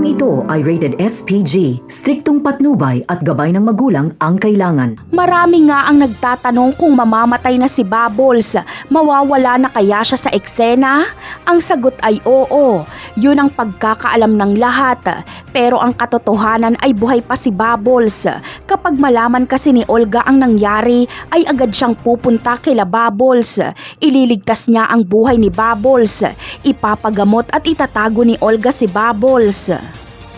ito ay rated SPG. Striktong patnubay at gabay ng magulang ang kailangan. Marami nga ang nagtatanong kung mamamatay na si Bubbles, mawawala na kaya siya sa eksena? Ang sagot ay oo. Yun ang pagkakaalam ng lahat. Pero ang katotohanan ay buhay pa si Bubbles. Kapag malaman kasi ni Olga ang nangyari, ay agad siyang pupunta kila Bubbles. Ililigtas niya ang buhay ni Bubbles. Ipapagamot at itatago ni Olga si Bubbles.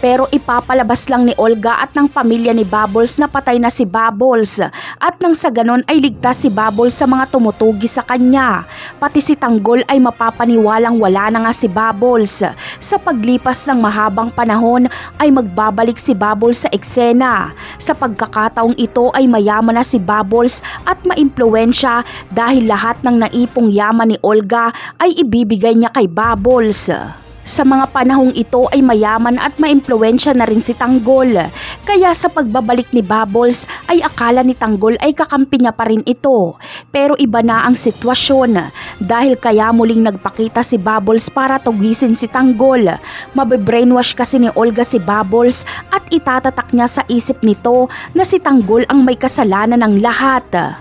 Pero ipapalabas lang ni Olga at ng pamilya ni Bubbles na patay na si Bubbles at nang sa ganon ay ligtas si Bubbles sa mga tumutugi sa kanya. Pati si Tanggol ay mapapaniwalang wala na nga si Bubbles. Sa paglipas ng mahabang panahon ay magbabalik si Bubbles sa eksena. Sa pagkakataong ito ay mayaman na si Bubbles at maimpluwensya dahil lahat ng naipong yaman ni Olga ay ibibigay niya kay Bubbles. Sa mga panahong ito ay mayaman at maimpluwensya na rin si Tanggol. Kaya sa pagbabalik ni Bubbles ay akala ni Tanggol ay kakampi niya pa rin ito. Pero iba na ang sitwasyon dahil kaya muling nagpakita si Bubbles para tugisin si Tanggol. Mabe-brainwash kasi ni Olga si Bubbles at itatatak niya sa isip nito na si Tanggol ang may kasalanan ng lahat.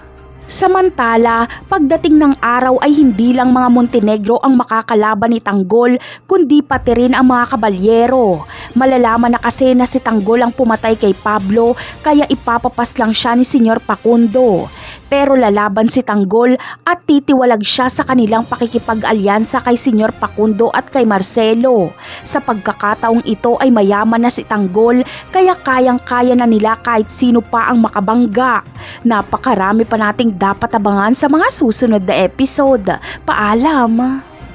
Samantala, pagdating ng araw ay hindi lang mga Montenegro ang makakalaban ni Tanggol, kundi pati rin ang mga kabalyero. Malalaman na kasi na si Tanggol ang pumatay kay Pablo, kaya ipapapas lang siya ni Senyor Facundo. Pero lalaban si Tanggol at titiwalag siya sa kanilang pakikipag-alyansa kay Senyor Facundo at kay Marcelo. Sa pagkakataong ito ay mayaman na si Tanggol, kaya kayang-kaya na nila kahit sino pa ang makabangga. Napakarami pa nating dapat abangan sa mga susunod na episode. Paalam!